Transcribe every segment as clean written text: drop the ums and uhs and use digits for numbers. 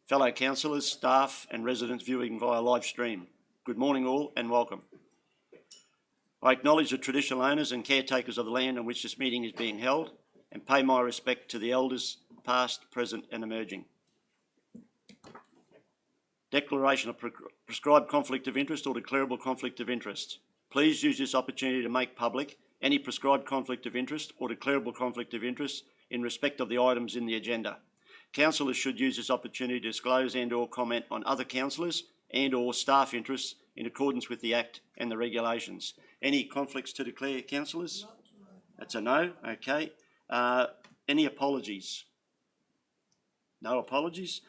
fellow councillors, staff and residents viewing via live stream. Good morning all and welcome. I acknowledge the traditional owners and caretakers of the land on which this meeting is being held and pay my respect to the elders past, present and emerging. Declaration of prescribed conflict of interest or declarable conflict of interest. Please use this opportunity to make public any prescribed conflict of interest or declarable conflict of interest in respect of the items in the agenda. Councillors should use this opportunity to disclose and or comment on other councillors and or staff interests in accordance with the Act and the regulations. Any conflicts to declare, councillors? That's a no, okay. Any apologies? No apologies.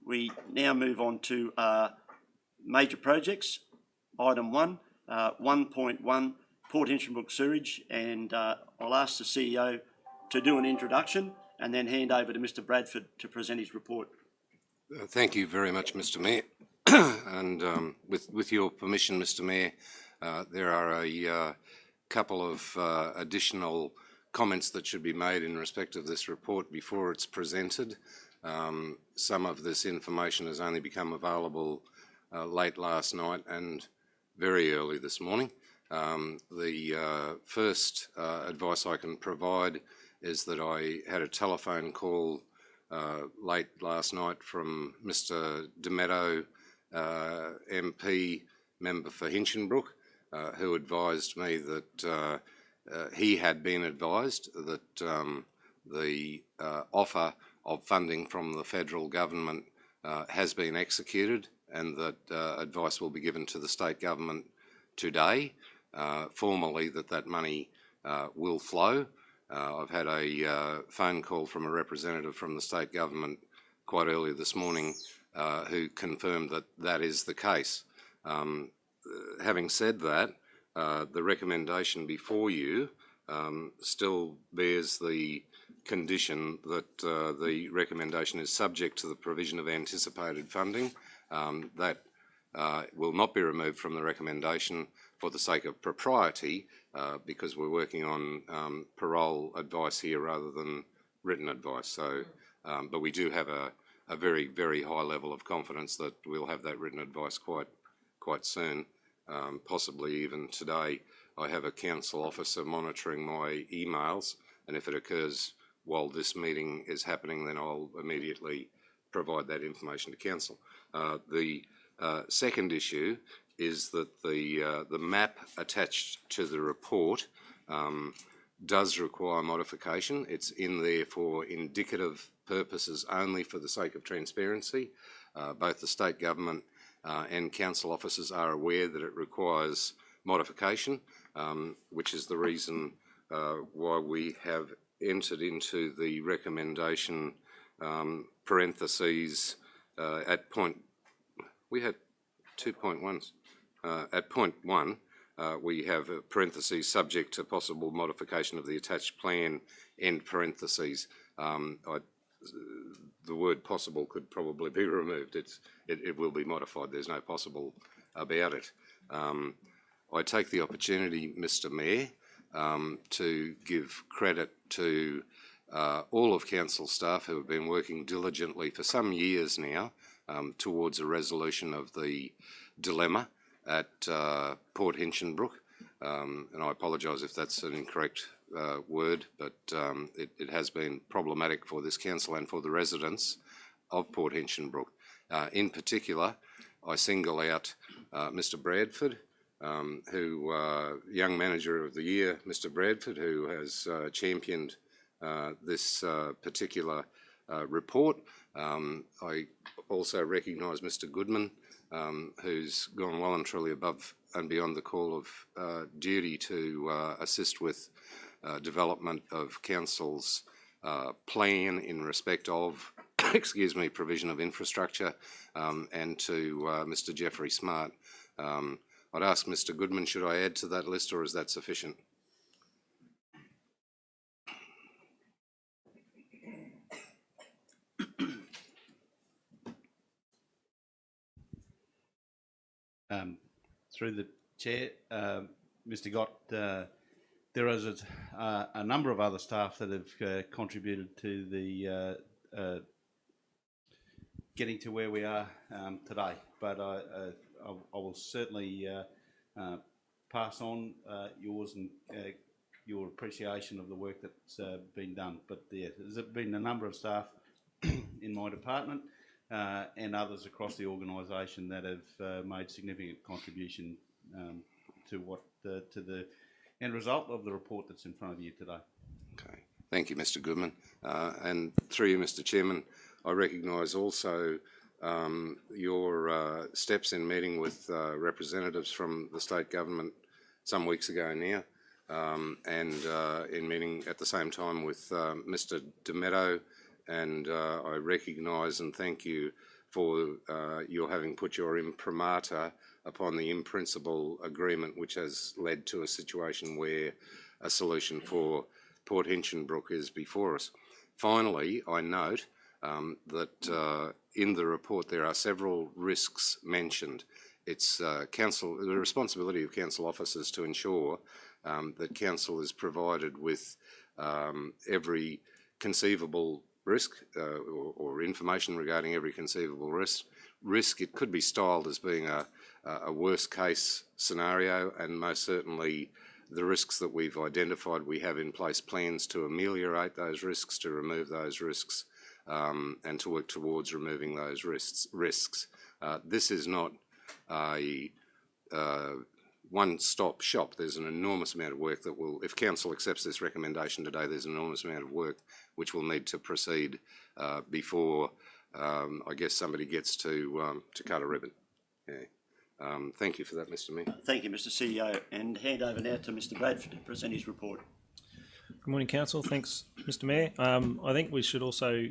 We now move on to major projects. Item 1, 1.1, Port Hinchinbrook Sewerage, and I'll ask the CEO to do an introduction and then hand over to Mr Bradford to present his report. Thank you very much, Mr Mayor. And with your permission, Mr Mayor, there are a couple of additional comments that should be made in respect of this report before it's presented. Some of this information has only become available late last night and very early this morning. The first advice I can provide is that I had a telephone call late last night from Mr Demetto, MP, member for Hinchinbrook, who advised me that he had been advised that the offer of funding from the federal government has been executed and that advice will be given to the state government today, formally that money will flow. I've had a phone call from a representative from the state government quite early this morning who confirmed that that is the case. Having said that, the recommendation before you still bears the condition that the recommendation is subject to the provision of anticipated funding. That will not be removed from the recommendation for the sake of propriety, because we're working on parole advice here rather than written advice. So, but we do have a very, very high level of confidence that we'll have that written advice quite soon, possibly even today. I have a council officer monitoring my emails, and if it occurs while this meeting is happening, then I'll immediately provide that information to council. The second issue is that the map attached to the report does require modification. It's in there for indicative purposes only for the sake of transparency. Both the state government and council officers are aware that it requires modification, which is the reason why we have entered into the recommendation parentheses at point, we had 2.1s. At point 1, we have a parentheses subject to possible modification of the attached plan, end parentheses. The word possible could probably be removed. It will be modified. There's no possible about it. I take the opportunity, Mr Mayor, to give credit to all of council staff who have been working diligently for some years now towards a resolution of the dilemma at Port Hinchinbrook. And I apologise if that's an incorrect word, but it has been problematic for this council and for the residents of Port Hinchinbrook. In particular, I single out Mr Bradford, who, Young Manager of the Year, Mr Bradford, who has championed this particular report. I also recognise Mr Goodman, who's gone well and truly above and beyond the call of duty to assist with development of council's plan in respect of, excuse me, provision of infrastructure, and to Mr Jeffrey Smart. I'd ask Mr Goodman, should I add to that list or is that sufficient? Through the chair, Mr Gott, there is a number of other staff that have contributed to the getting to where we are today. But I will certainly pass on yours and your appreciation of the work that's been done. But there's been a number of staff in my department and others across the organisation that have made significant contribution to the end result of the report that's in front of you today. Okay. Thank you, Mr. Goodman. And through you, Mr. Chairman, I recognise also your steps in meeting with representatives from the state government some weeks ago now, and in meeting at the same time with Mr. DeMetto, and I recognise and thank you for your having put your imprimatur upon the in-principle agreement, which has led to a situation where a solution for Port Hinchinbrook is before us. Finally, I note that in the report there are several risks mentioned. It's the responsibility of council officers to ensure that council is provided with every conceivable risk or information regarding every conceivable risk. It could be styled as being a worst case scenario, and most certainly the risks that we've identified, we have in place plans to ameliorate those risks, to remove those risks, and to work towards removing those risks. This is not a one-stop shop. There's an enormous amount of work that will, if council accepts this recommendation today, there's an enormous amount of work which will need to proceed before, I guess, somebody gets to cut a ribbon. Yeah. Thank you for that, Mr. Mayor. Thank you, Mr. CEO, and hand over now to Mr. Bradford to present his report. Good morning, Council. Thanks, Mr. Mayor. I think we should also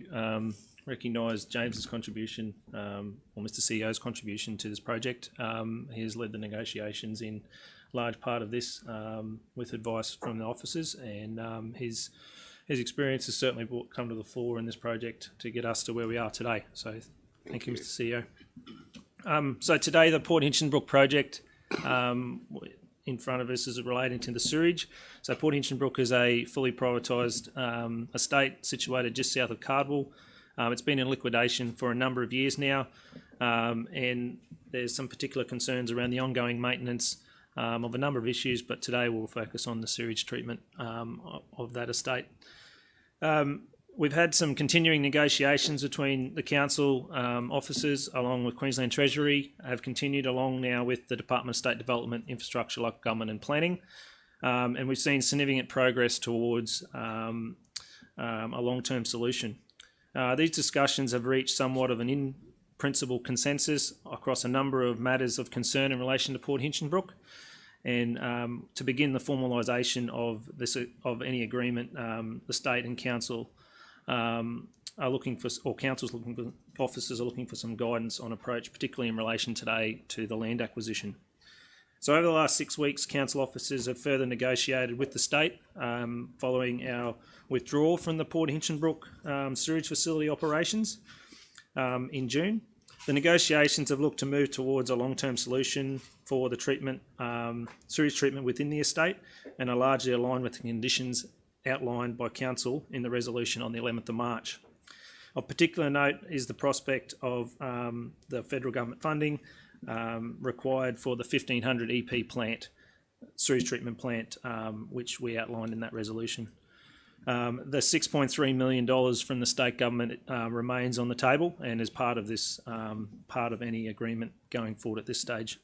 recognise James's contribution, or Mr. CEO's contribution to this project. He has led the negotiations in large part of this with advice from the officers, and his experience has certainly come to the fore in this project to get us to where we are today. So thank you, Mr. CEO. So today the Port Hinchinbrook project in front of us is relating to the sewage. So Port Hinchinbrook is a fully privatised estate situated just south of Cardwell. It's been in liquidation for a number of years now, and there's some particular concerns around the ongoing maintenance of a number of issues, but today we'll focus on the sewage treatment of that estate. We've had some continuing negotiations between the council officers along with Queensland Treasury, have continued along now with the Department of State Development, Infrastructure, Local Government and Planning, and we've seen significant progress towards a long-term solution. These discussions have reached somewhat of an in-principle consensus across a number of matters of concern in relation to Port Hinchinbrook, and to begin the formalisation of any agreement, the state and council are looking for, or council's looking for, officers are looking for some guidance on approach, particularly in relation today to the land acquisition. So over the last 6 weeks, council officers have further negotiated with the state following our withdrawal from the Port Hinchinbrook sewage facility operations in June. The negotiations have looked to move towards a long-term solution for the treatment, sewage treatment within the estate, and are largely aligned with the conditions outlined by council in the resolution on the 11th of March. Of particular note is the prospect of the federal government funding required for the 1500 EP plant, sewage treatment plant, which we outlined in that resolution. The $6.3 million from the state government remains on the table and is part of this, part of any agreement going forward at this stage.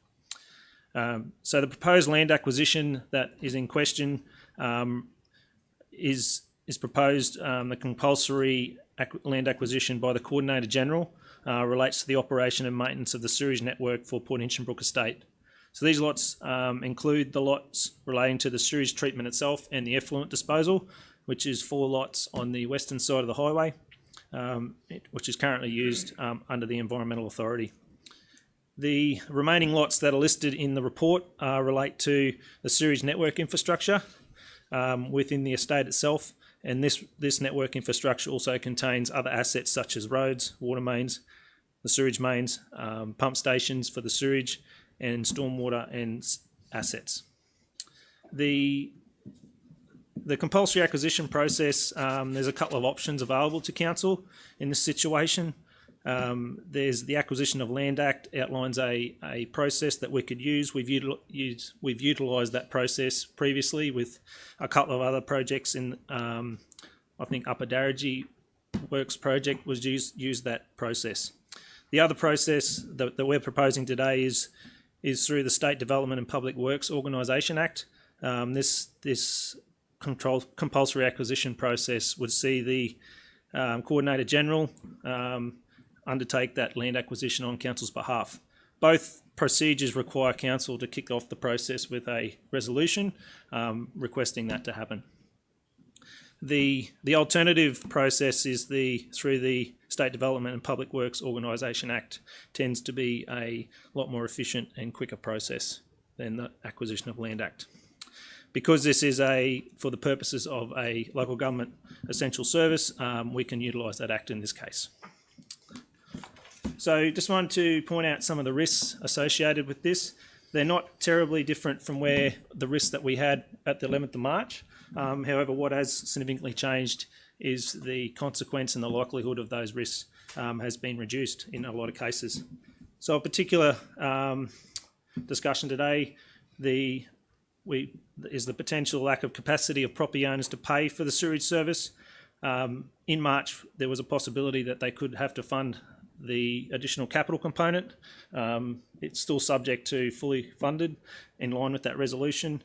So the proposed land acquisition that is in question is proposed. The compulsory land acquisition by the Coordinator General relates to the operation and maintenance of the sewage network for Port Hinchinbrook Estate. So these lots include the lots relating to the sewage treatment itself and the effluent disposal, which is 4 lots on the western side of the highway, which is currently used under the Environmental Authority. The remaining lots that are listed in the report relate to the sewage network infrastructure within the estate itself, and this network infrastructure also contains other assets such as roads, water mains, the sewage mains, pump stations for the sewage, and stormwater and assets. The compulsory acquisition process, there's a couple of options available to council in this situation. There's the Acquisition of Land Act outlines a process that we could use. We've utilised that process previously with a couple of other projects in, I think Upper Darragee Works project was used that process. The other process that we're proposing today is through the State Development and Public Works Organisation Act. This compulsory acquisition process would see the Coordinator General undertake that land acquisition on Council's behalf. Both procedures require Council to kick off the process with a resolution requesting that to happen. The alternative process is through the State Development and Public Works Organisation Act. Tends to be a lot more efficient and quicker process than the Acquisition of Land Act. Because this is for the purposes of a local government essential service, we can utilise that act in this case. So just wanted to point out some of the risks associated with this. They're not terribly different from where the risks that we had at the 11th of March. However, what has significantly changed is the consequence and the likelihood of those risks has been reduced in a lot of cases. So a particular discussion today is the potential lack of capacity of property owners to pay for the sewage service. In March, there was a possibility that they could have to fund the additional capital component. It's still subject to fully funded in line with that resolution,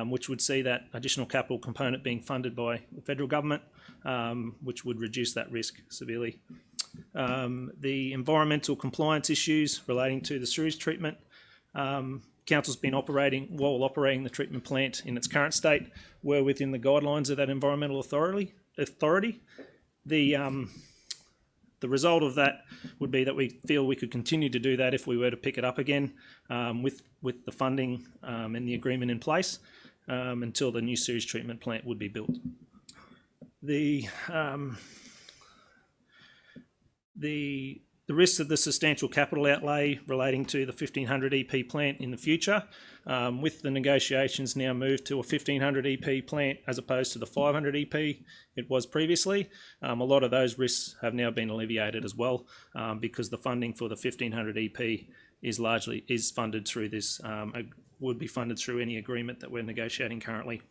which would see that additional capital component being funded by the federal government, which would reduce that risk severely. The environmental compliance issues relating to the sewage treatment. Council's been operating the treatment plant in its current state, were within the guidelines of that environmental authority. The result of that would be that we feel we could continue to do that if we were to pick it up again with the funding and the agreement in place until the new sewage treatment plant would be built. The risks of the substantial capital outlay relating to the 1500 EP plant in the future, with the negotiations now moved to a 1500 EP plant as opposed to the 500 EP it was previously. A lot of those risks have now been alleviated as well because the funding for the 1500 EP is funded through this, would be funded through any agreement that we're negotiating currently.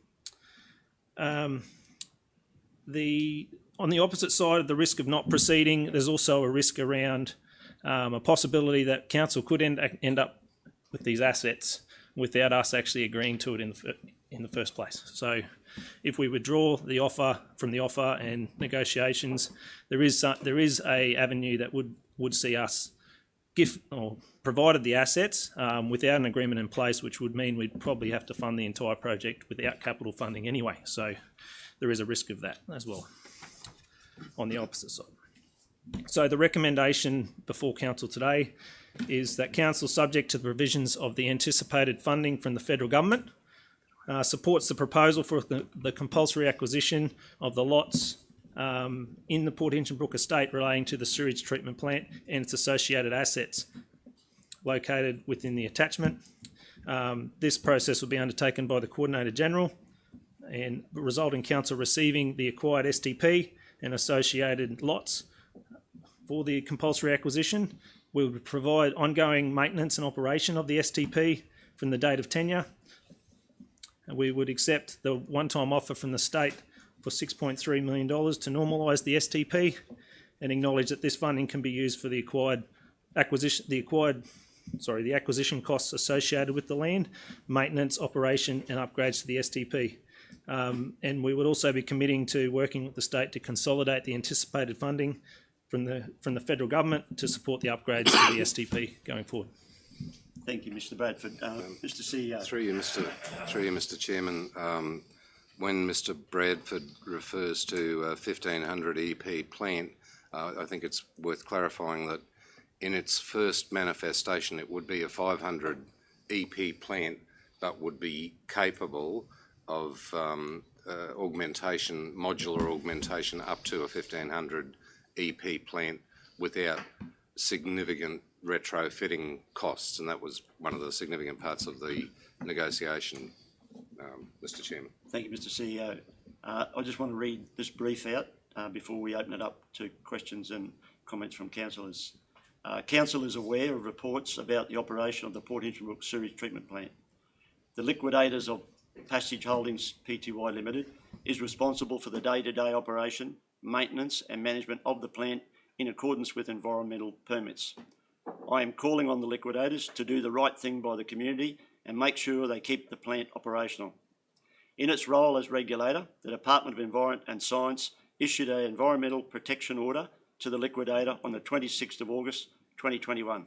On the opposite side of the risk of not proceeding, there's also a risk around a possibility that council could end up with these assets without us actually agreeing to it in the first place. So if we withdraw the offer from the offer and negotiations, there is a avenue that would see us give or provided the assets without an agreement in place, which would mean we'd probably have to fund the entire project without capital funding anyway. So there is a risk of that as well on the opposite side. So the recommendation before council today is that council, subject to the provisions of the anticipated funding from the federal government, supports the proposal for the compulsory acquisition of the lots in the Port Hinchinbrook estate relating to the sewage treatment plant and its associated assets located within the attachment. This process will be undertaken by the Coordinator General and result in council receiving the acquired STP and associated lots for the compulsory acquisition. We would provide ongoing maintenance and operation of the STP from the date of tenure. And we would accept the one-time offer from the state for $6.3 million to normalise the STP and acknowledge that this funding can be used for the acquisition costs associated with the land, maintenance, operation and upgrades to the STP. And we would also be committing to working with the state to consolidate the anticipated funding from the federal government to support the upgrades to the STP going forward. Thank you, Mr. Bradford. Mr. CEO. Through you, Mr. Chairman. When Mr. Bradford refers to a 1500 EP plant, I think it's worth clarifying that in its first manifestation it would be a 500 EP plant, but would be capable of modular augmentation up to a 1500 EP plant without significant retrofitting costs, and that was one of the significant parts of the negotiation, Mr. Chairman. Thank you, Mr. CEO. I just want to read this brief out before we open it up to questions and comments from councillors. Council is aware of reports about the operation of the Port Hinchinbrook Sewage Treatment Plant. The liquidators of Passage Holdings Pty Limited is responsible for the day-to-day operation, maintenance and management of the plant in accordance with environmental permits. I am calling on the liquidators to do the right thing by the community and make sure they keep the plant operational. In its role as regulator, the Department of Environment and Science issued an environmental protection order to the liquidator on the 26th of August 2021.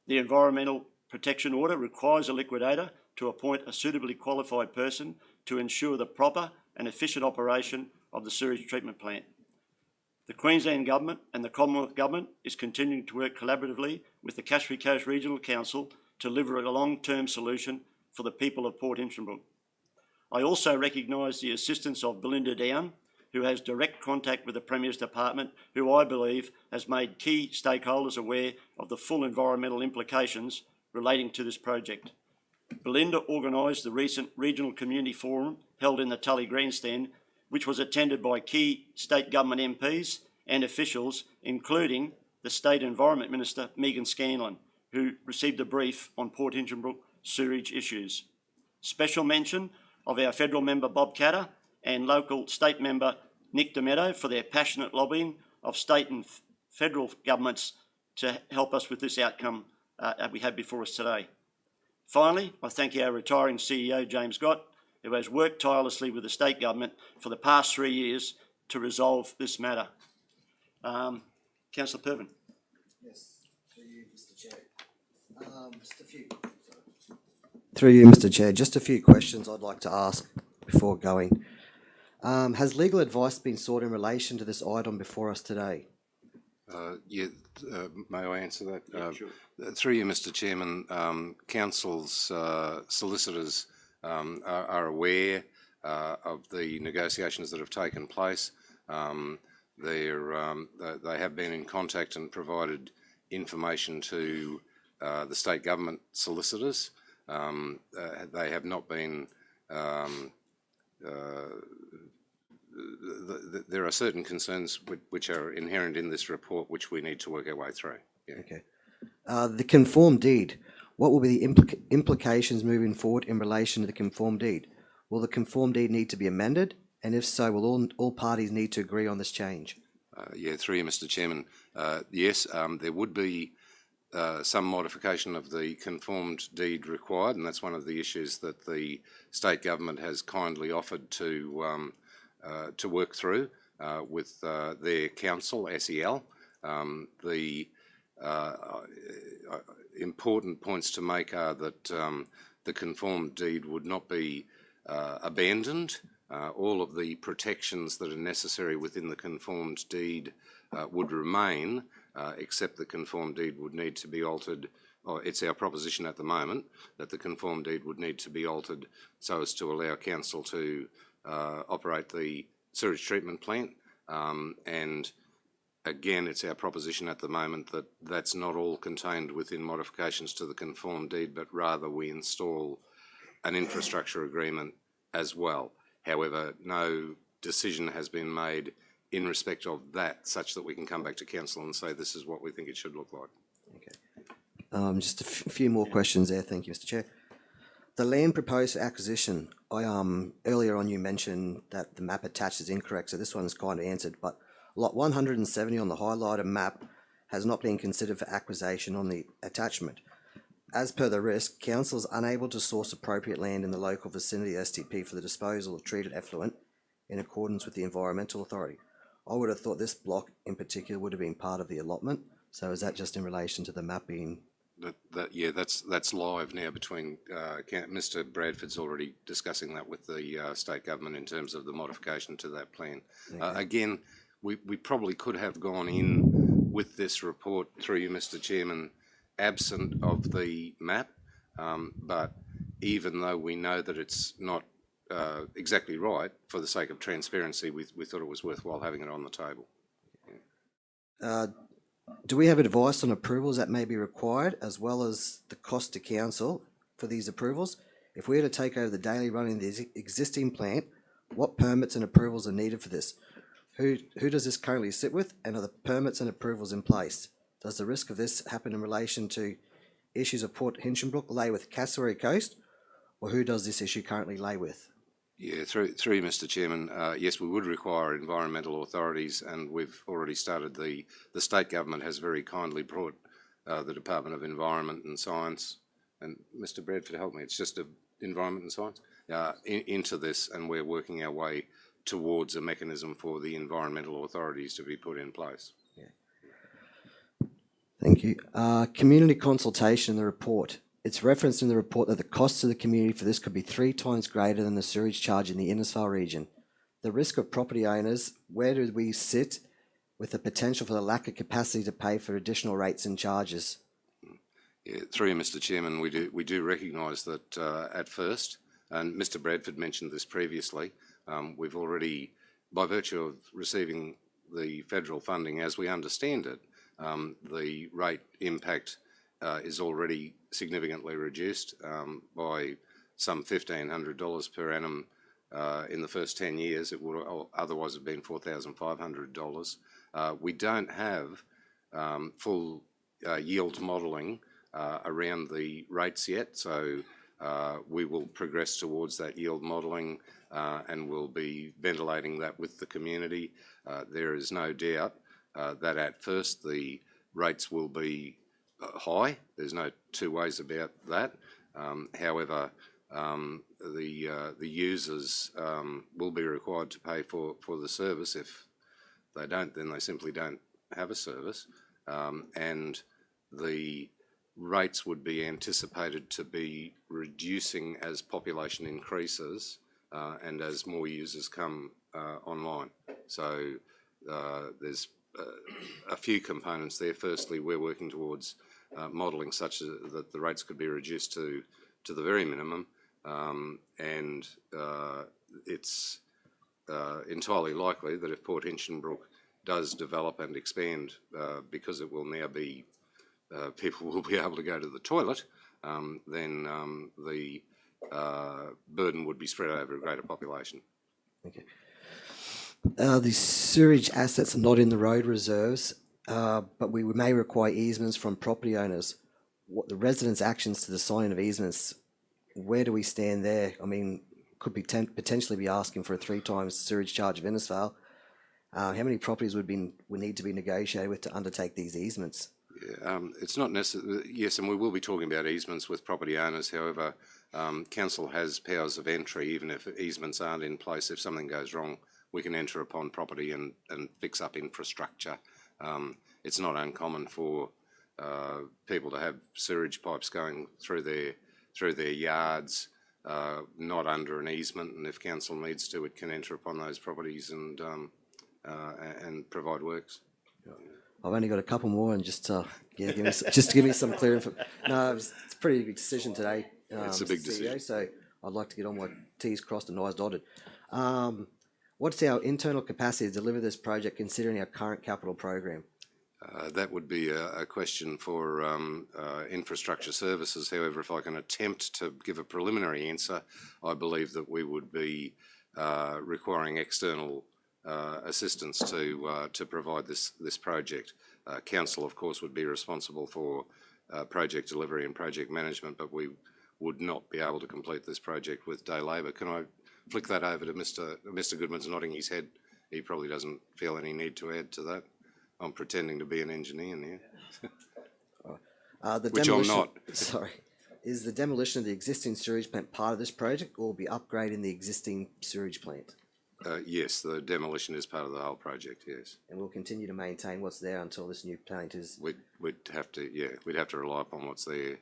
The environmental protection order requires a liquidator to appoint a suitably qualified person to ensure the proper and efficient operation of the sewage treatment plant. The Queensland Government and the Commonwealth Government is continuing to work collaboratively with the Cassowary Coast Regional Council to deliver a long-term solution for the people of Port Hinchinbrook. I also recognise the assistance of Belinda Down, who has direct contact with the Premier's Department, who I believe has made key stakeholders aware of the full environmental implications relating to this project. Belinda organised the recent Regional Community Forum held in the Tully Grandstand, which was attended by key state government MPs and officials, including the State Environment Minister, Megan Scanlon, who received a brief on Port Hinchinbrook sewerage issues. Special mention of our federal member Bob Catter and local state member Nick DeMeadow for their passionate lobbying of state and federal governments to help us with this outcome that we have before us today. Finally, I thank our retiring CEO, James Gott, who has worked tirelessly with the state government for the past 3 years to resolve this matter. Councillor Pervin. Yes, through you, Mr. Chair. Through you, Mr. Chair, just a few questions I'd like to ask before going. Has legal advice been sought in relation to this item before us today? May I answer that? Yeah, sure. Through you, Mr. Chairman, Council's solicitors are aware of the negotiations that have taken place. They have been in contact and provided information to the state government solicitors. They have not been. There are certain concerns which are inherent in this report which we need to work our way through. Yeah. Okay. The conform deed. What will be the implications moving forward in relation to the conform deed? Will the conform deed need to be amended? And if so, will all parties need to agree on this change? Through you, Mr. Chairman. Yes, there would be some modification of the conformed deed required, and that's one of the issues that the state government has kindly offered to work through with their council, SEL. The important points to make are that the conformed deed would not be abandoned. All of the protections that are necessary within the conformed deed would remain, except the conformed deed would need to be altered. It's our proposition at the moment that the conformed deed would need to be altered so as to allow council to operate the sewage treatment plant. And again, it's our proposition at the moment that that's not all contained within modifications to the conformed deed, but rather we install an infrastructure agreement as well. However, no decision has been made in respect of that such that we can come back to council and say this is what we think it should look like. Okay. Just a few more questions there. Thank you, Mr. Chair. The land proposed for acquisition. Earlier on you mentioned that the map attached is incorrect, so this one's kind of answered, but lot 170 on the highlighted map has not been considered for acquisition on the attachment. As per the risk, council is unable to source appropriate land in the local vicinity STP for the disposal of treated effluent in accordance with the Environmental Authority. I would have thought this block in particular would have been part of the allotment, so is that just in relation to the map being... That's live now between Mr. Bradford's already discussing that with the state government in terms of the modification to that plan. Okay. Again, we probably could have gone in with this report through you, Mr. Chairman, absent of the map, but even though we know that it's not exactly right, for the sake of transparency, we thought it was worthwhile having it on the table. Do we have advice on approvals that may be required, as well as the cost to council for these approvals? If we were to take over the daily running of the existing plant, what permits and approvals are needed for this? Who does this currently sit with, and are the permits and approvals in place? Does the risk of this happen in relation to issues of Port Hinchinbrook lay with Cassowary Coast, or who does this issue currently lay with? Yeah, through you, Mr. Chairman, yes, we would require environmental authorities, and we've already started. The state government has very kindly brought the Department of Environment and Science, and Mr. Bradford, help me, it's just Environment and Science, into this, and we're working our way towards a mechanism for the environmental authorities to be put in place. Thank you. Community consultation in the report. It's referenced in the report that the costs to the community for this could be 3 times greater than the sewage charge in the Innisfail region. The risk of property owners, where do we sit with the potential for the lack of capacity to pay for additional rates and charges? Yeah, through you, Mr. Chairman, we do recognise that at first, and Mr. Bradford mentioned this previously, we've already, by virtue of receiving the federal funding as we understand it, the rate impact is already significantly reduced by some $1,500 per annum in the first 10 years. It would otherwise have been $4,500. We don't have full yield modelling around the rates yet, so we will progress towards that yield modelling and we'll be ventilating that with the community. There is no doubt that at first the rates will be high. There's no two ways about that. However, the users will be required to pay for the service. If they don't, then they simply don't have a service. And the rates would be anticipated to be reducing as population increases and as more users come online. So there's a few components there. Firstly, we're working towards modelling such that the rates could be reduced to the very minimum, and it's entirely likely that if Port Hinchinbrook does develop and expand, because it will now be people will be able to go to the toilet, then the burden would be spread over a greater population. Okay. The sewerage assets are not in the road reserves, but we may require easements from property owners. What the residents' actions to the signing of easements, where do we stand there? I mean, could be potentially be asking for a 3 times sewage charge of Innisfail. How many properties would need to be negotiated with to undertake these easements? Yeah, it's not necessary. Yes, and we will be talking about easements with property owners. However, council has powers of entry, even if easements aren't in place. If something goes wrong, we can enter upon property and fix up infrastructure. It's not uncommon for people to have sewage pipes going through their yards, not under an easement, and if council needs to, it can enter upon those properties and provide works. I've only got a couple more, and just to give me some clear info. No, it's a pretty big decision today. It's a big CEO, decision. So I'd like to get on my T's crossed and I's dotted. What's our internal capacity to deliver this project, considering our current capital program? That would be a question for infrastructure services. However, if I can attempt to give a preliminary answer, I believe that we would be requiring external assistance to provide this project. Council, of course, would be responsible for project delivery and project management, but we would not be able to complete this project with day labour. Can I flick that over to Mr. Goodman's nodding his head? He probably doesn't feel any need to add to that. I'm pretending to be an engineer now. Which I'm not. Sorry. Is the demolition of the existing sewage plant part of this project, or will be upgrading the existing sewage plant? Yes, the demolition is part of the whole project, yes. And we'll continue to maintain what's there until this new plant is... We'd have to rely upon what's there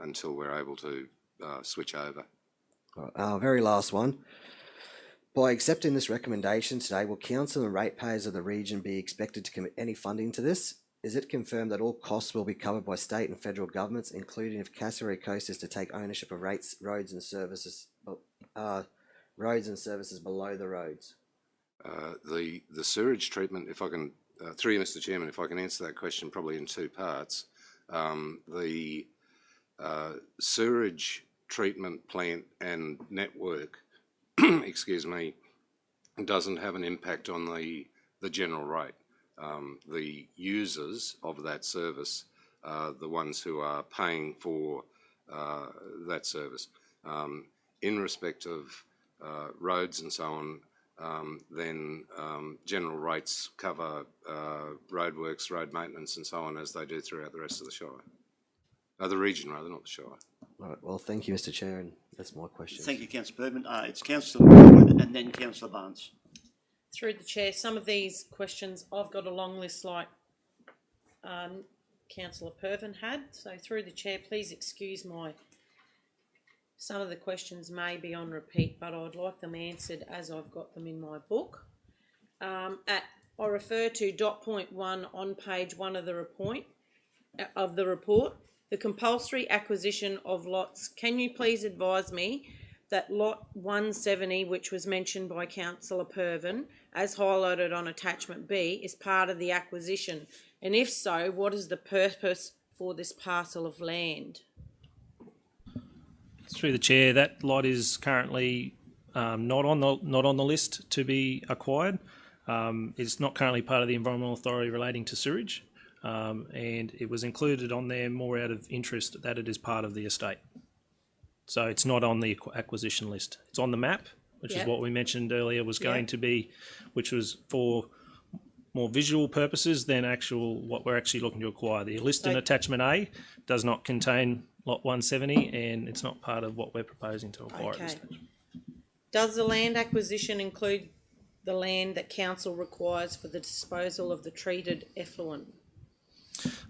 until we're able to switch over. Very last one. By accepting this recommendation today, will council and ratepayers of the region be expected to commit any funding to this? Is it confirmed that all costs will be covered by state and federal governments, including if Cassowary Coast is to take ownership of roads and services below the roads? The sewage treatment, if I can, through you, Mr. Chairman, if I can answer that question probably in 2 parts. The sewage treatment plant and network, excuse me, doesn't have an impact on the the general rate. The users of that service are the ones who are paying for that service. In respect of roads and so on, then general rates cover roadworks, road maintenance and so on, as they do throughout the rest of the Shire. The region rather, not the Shire. Right, well, thank you, Mr Chair, and that's my question. Thank you, Councillor Bergman. It's Councillor Wood and then Councillor Barnes. Through the chair, some of these questions I've got a long list like Councillor Pervin had. So through the chair, please excuse some of the questions may be on repeat, but I'd like them answered as I've got them in my book. I refer to dot point 1 on page 1 of the report. The compulsory acquisition of lots. Can you please advise me that lot 170, which was mentioned by Councillor Pervin, as highlighted on attachment B, is part of the acquisition? And if so, what is the purpose for this parcel of land? Through the chair, that lot is currently not on the list to be acquired. It's not currently part of the Environmental Authority relating to sewage, and it was included on there more out of interest that it is part of the estate. So it's not on the acquisition list. It's on the map, which is what we mentioned earlier was going to be, which was for more visual purposes than actual what we're actually looking to acquire. The list in attachment A does not contain lot 170, and it's not part of what we're proposing to acquire at this stage. Does the land acquisition include the land that council requires for the disposal of the treated effluent?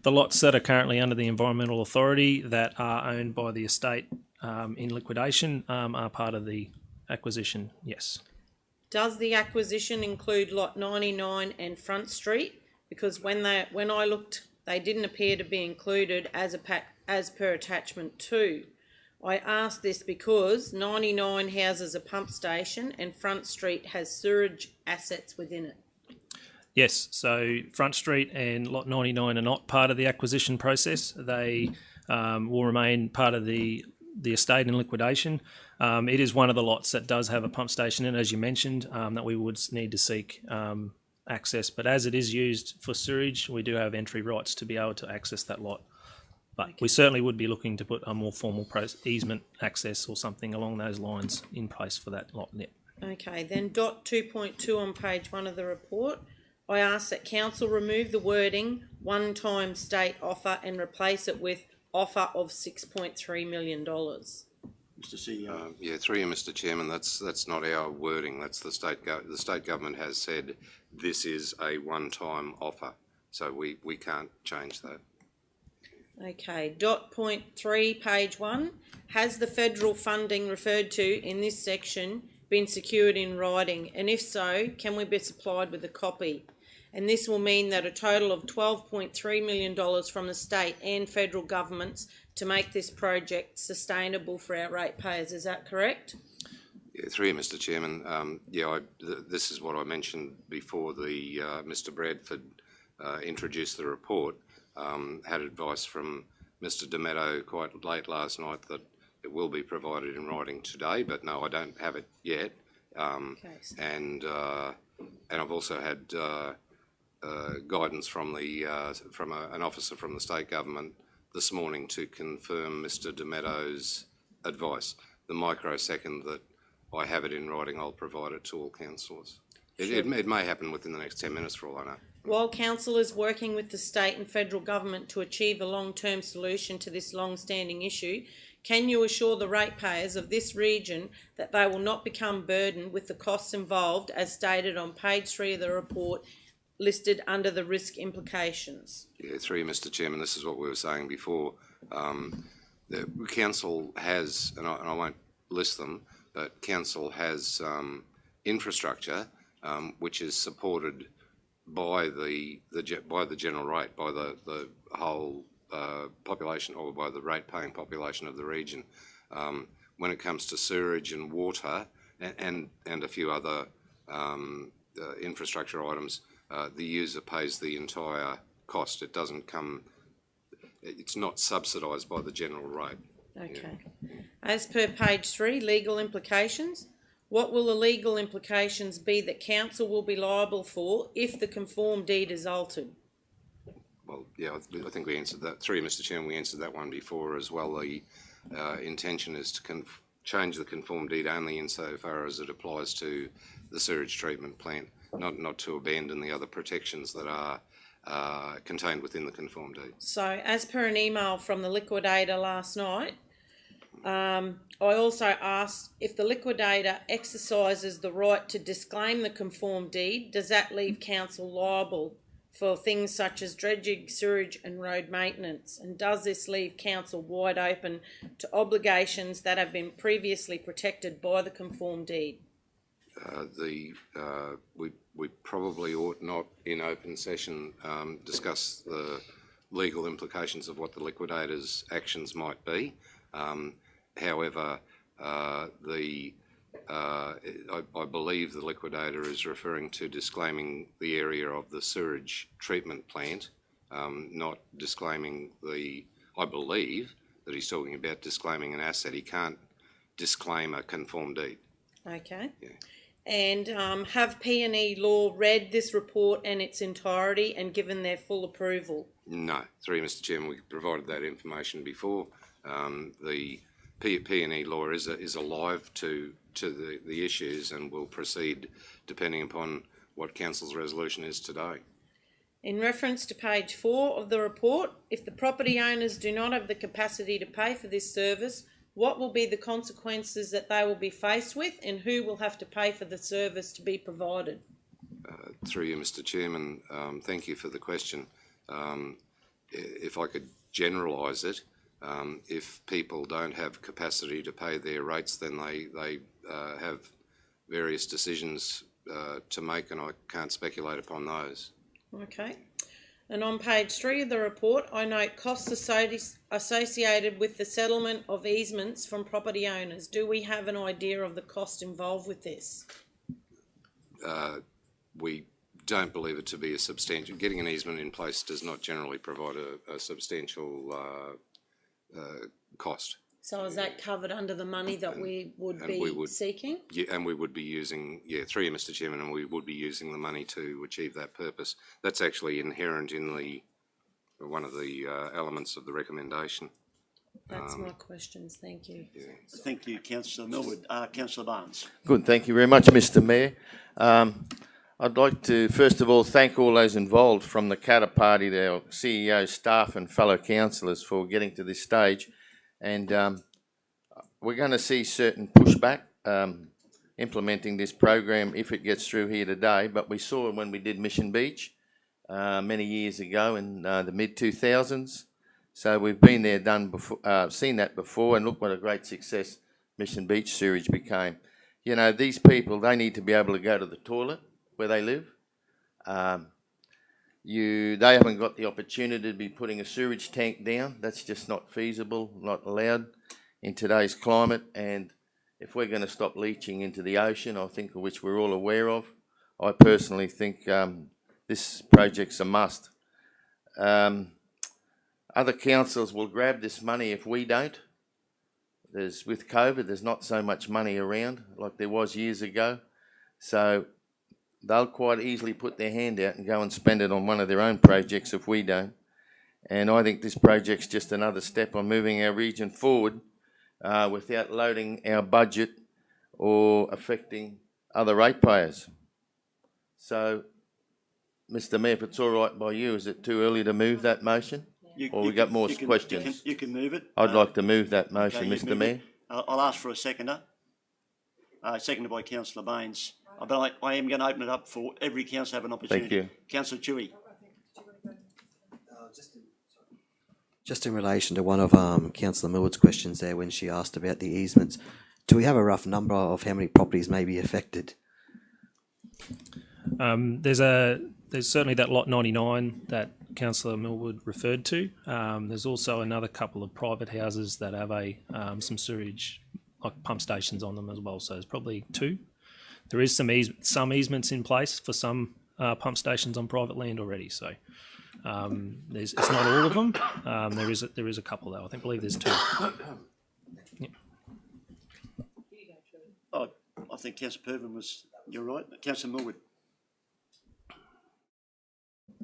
The lots that are currently under the Environmental Authority that are owned by the estate in liquidation are part of the acquisition, yes. Does the acquisition include lot 99 and Front Street? Because when I looked, they didn't appear to be included as per attachment 2. I ask this because 99 houses a pump station and Front Street has sewage assets within it. Yes, so Front Street and lot 99 are not part of the acquisition process. They will remain part of the estate in liquidation. It is one of the lots that does have a pump station in, as you mentioned, that we would need to seek access. But as it is used for sewage, we do have entry rights to be able to access that lot. But we certainly would be looking to put a more formal easement access or something along those lines in place for that lot. Yep. Okay, then dot 2.2 on page 1 of the report. I ask that council remove the wording one-time state offer and replace it with offer of $6.3 million. Mr CEO. Yeah, through you, Mr Chairman, that's not our wording. That's the state government has said this is a one-time offer, so we can't change that. Okay, dot point 3, page 1. Has the federal funding referred to in this section been secured in writing? And if so, can we be supplied with a copy? And this will mean that a total of $12.3 million from the state and federal governments to make this project sustainable for our ratepayers. Is that correct? Yeah, through you, Mr Chairman. This is what I mentioned before Mr Bradford introduced the report. Had advice from Mr Demetto quite late last night that it will be provided in writing today, but no, I don't have it yet. And I've also had guidance from an officer from the state government this morning to confirm Mr Demetto's advice. The microsecond that I have it in writing, I'll provide it to all councillors. It may happen within the next 10 minutes for all I know. While council is working with the state and federal government to achieve a long-term solution to this long-standing issue, can you assure the ratepayers of this region that they will not become burdened with the costs involved as stated on page 3 of the report listed under the risk implications? Yeah, through you, Mr Chairman, this is what we were saying before. The council has, and I won't list them, but council has infrastructure which is supported by the general rate, by the whole population, or by the rate-paying population of the region. When it comes to sewerage and water and a few other infrastructure items, the user pays the entire cost. It doesn't come. It's not subsidised by the general rate. Okay. As per page 3, legal implications, what will the legal implications be that council will be liable for if the conform deed is altered? Well, yeah, I think we answered that. Through you, Mr. Chairman, we answered that one before as well. The intention is to change the conform deed only insofar as it applies to the sewage treatment plant, not to abandon the other protections that are contained within the conform deed. So, as per an email from the liquidator last night, I also asked if the liquidator exercises the right to disclaim the conform deed, does that leave council liable for things such as dredging, sewage and road maintenance? And does this leave council wide open to obligations that have been previously protected by the conform deed? We probably ought not in open session discuss the legal implications of what the liquidator's actions might be. However, I believe the liquidator is referring to disclaiming the area of the sewage treatment plant, not disclaiming I believe that he's talking about disclaiming an asset. He can't disclaim a conform deed. Okay. Yeah. And have P&E Law read this report in its entirety and given their full approval? No. Through you, Mr. Chairman, we provided that information before. The P&E Law is alive to the issues and will proceed depending upon what Council's resolution is today. In reference to page 4 of the report, if the property owners do not have the capacity to pay for this service, what will be the consequences that they will be faced with, and who will have to pay for the service to be provided? Through you, Mr. Chairman, thank you for the question. If I could generalise it, if people don't have capacity to pay their rates, then they have various decisions to make, and I can't speculate upon those. Okay. And on page 3 of the report, I note costs associated with the settlement of easements from property owners. Do we have an idea of the cost involved with this? We don't believe it to be a substantial. Getting an easement in place does not generally provide a substantial cost. So is that covered under the money that we would be seeking? Yeah, and we would be using, through you, Mr. Chairman, and we would be using the money to achieve that purpose. That's actually inherent in one of the elements of the recommendation. That's my questions, thank you. Yeah. Thank you, Councillor Millwood. Councillor Barnes. Good, thank you very much, Mr. Mayor. I'd like to first of all thank all those involved from the Katter Party, their CEO, staff and fellow councillors for getting to this stage. And we're going to see certain pushback implementing this program if it gets through here today. But we saw when we did Mission Beach many years ago in the mid-2000s. So we've been there, done before, seen that before, and look what a great success Mission Beach sewage became. You know, these people, they need to be able to go to the toilet where they live. They haven't got the opportunity to be putting a sewage tank down. That's just not feasible, not allowed in today's climate. And if we're going to stop leaching into the ocean, I think, which we're all aware of, I personally think this project's a must. Other councils will grab this money if we don't. With COVID, there's not so much money around like there was years ago. So they'll quite easily put their hand out and go and spend it on one of their own projects if we don't. And I think this project's just another step on moving our region forward without loading our budget or affecting other ratepayers. So, Mr. Mayor, if it's all right by you, is it too early to move that motion? Or we got more questions? You can move it. I'd like to move that motion, Okay, you Mr. move Mayor. it. I'll ask for a seconder. Seconded by Councillor Baines. But I am going to open it up for every council to have an opportunity. Thank you. Councillor Chewy. Just in relation to one of Councillor Millwood's questions there when she asked about the easements, do we have a rough number of how many properties may be affected? There's certainly that lot 99 that Councillor Millwood referred to. There's also another couple of private houses that have some sewage, like pump stations on them as well. So there's probably 2. There is some easements in place for some pump stations on private land already. So it's not all of them. There is a couple though. I believe there's 2. Yeah. Oh, I think Councillor Pervin was, you're right, Councillor Millwood.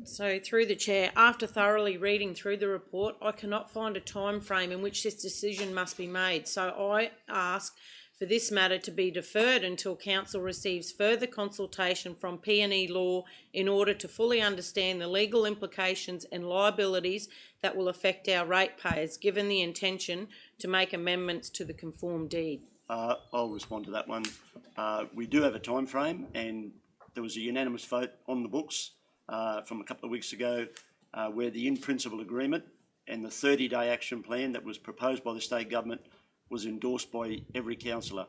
So, through the chair, after thoroughly reading through the report, I cannot find a time frame in which this decision must be made. So I ask for this matter to be deferred until council receives further consultation from P&E Law in order to fully understand the legal implications and liabilities that will affect our ratepayers, given the intention to make amendments to the conform deed. I'll respond to that one. We do have a time frame, and there was a unanimous vote on the books from a couple of weeks ago where the in-principle agreement and the 30-day action plan that was proposed by the state government was endorsed by every councillor.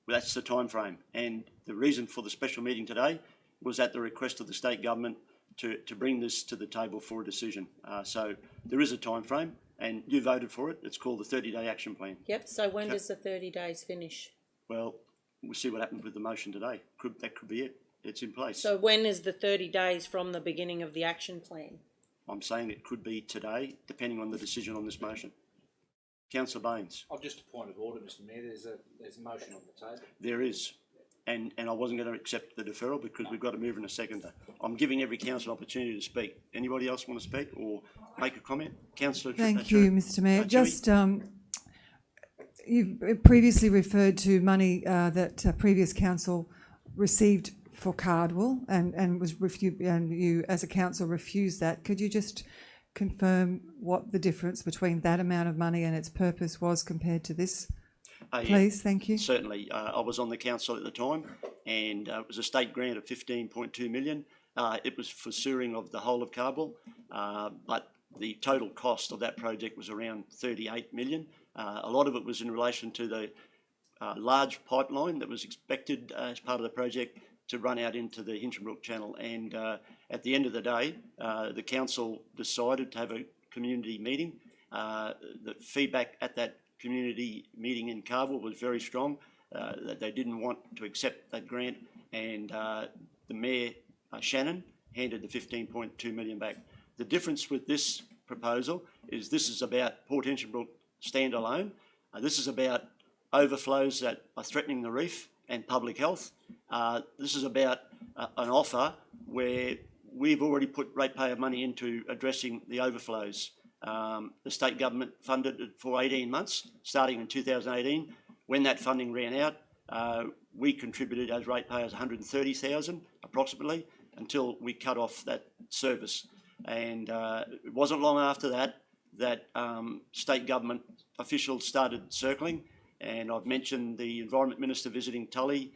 That's the time frame, and the reason for the special meeting today was at the request of the state government to bring this to the table for a decision. So there is a time frame, and you voted for it. It's called the 30-day action plan. Yep, so when does the 30 days finish? Well, we'll see what happens with the motion today. That could be it. It's in place. So when is the 30 days from the beginning of the action plan? I'm saying it could be today, depending on the decision on this motion. Councillor Baines. Just a point of order, Mr Mayor. There's a motion on the table. There is. And I wasn't going to accept the deferral because we've got to move in a seconder. I'm giving every council an opportunity to speak. Anybody else want to speak or make a comment? Councillor. Thank you, Mr Mayor. Just, you've previously referred to money that previous council received for Cardwell and was and you as a council refused that. Could you just confirm what the difference between that amount of money and its purpose was compared to this? Please, thank you. Certainly. I was on the council at the time, and it was a state grant of 15.2 million. It was for sewering of the whole of Cardwell, but the total cost of that project was around 38 million. A lot of it was in relation to the large pipeline that was expected as part of the project to run out into the Hinchinbrook Channel. And at the end of the day, the council decided to have a community meeting. The feedback at that community meeting in Cardwell was very strong, that they didn't want to accept that grant, and the Mayor, Shannon, handed the 15.2 million back. The difference with this proposal is this is about Port Hinchinbrook standalone. This is about overflows that are threatening the reef and public health. This is about an offer where we've already put ratepayer money into addressing the overflows. The state government funded it for 18 months, starting in 2018. When that funding ran out, we contributed as ratepayers 130,000 approximately until we cut off that service. And it wasn't long after that state government officials started circling, and I've mentioned the Environment Minister visiting Tully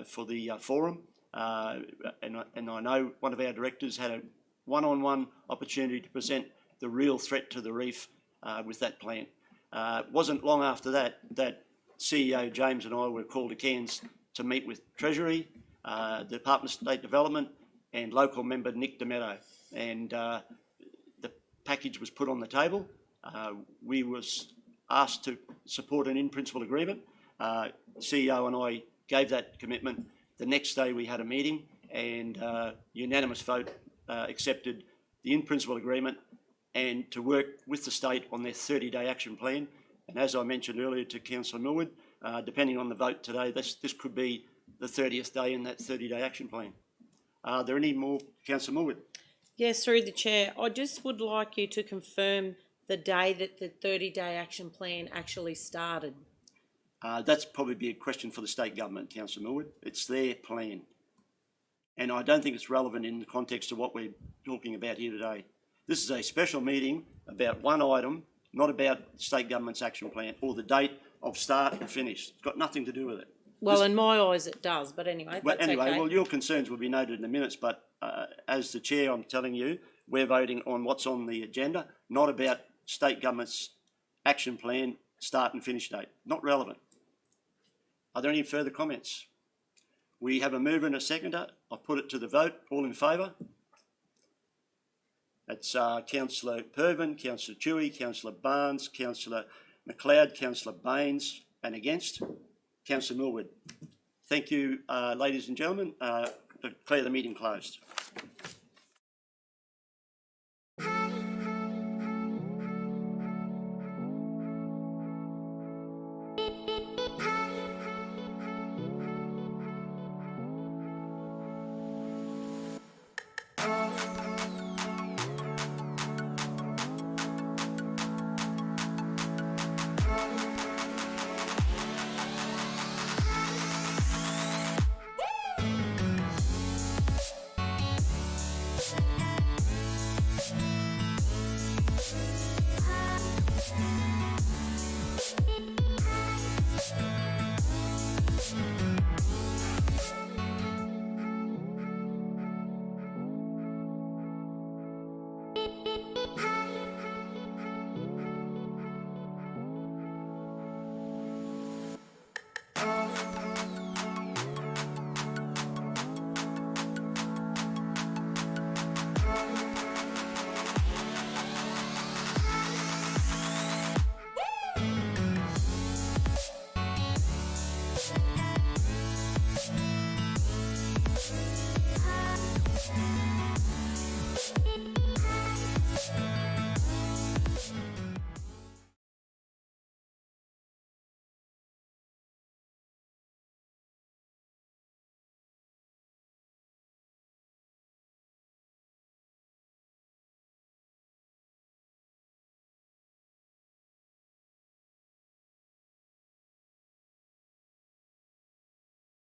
for the forum, and I know one of our directors had a one-on-one opportunity to present the real threat to the reef with that plan. It wasn't long after that CEO James and I were called to Cairns to meet with Treasury, the Department of State Development, and local member Nick Demetto, and the package was put on the table. We was asked to support an in-principle agreement. CEO and I gave that commitment. The next day we had a meeting, and unanimous vote accepted the in-principle agreement and to work with the state on their 30-day action plan. And as I mentioned earlier to Councillor Millwood, depending on the vote today, this could be the 30th day in that 30-day action plan. Are there any more? Councillor Millwood. Yes, through the chair, I just would like you to confirm the day that the 30-day action plan actually started. That's probably be a question for the state government, Councillor Millwood. It's their plan. And I don't think it's relevant in the context of what we're talking about here today. This is a special meeting about one item, not about state government's action plan or the date of start and finish. It's got nothing to do with it. Well, in my eyes it does, but anyway, that's okay. Well, your concerns will be noted in the minutes, but as the chair, I'm telling you, we're voting on what's on the agenda, not about state government's action plan, start and finish date. Not relevant. Are there any further comments? We have a mover and a seconder. I'll put it to the vote. All in favour? That's Councillor Pervin, Councillor Chewy, Councillor Barnes, Councillor McLeod, Councillor Baines, and against? Councillor Millwood. Thank you, ladies and gentlemen. Declare the meeting closed.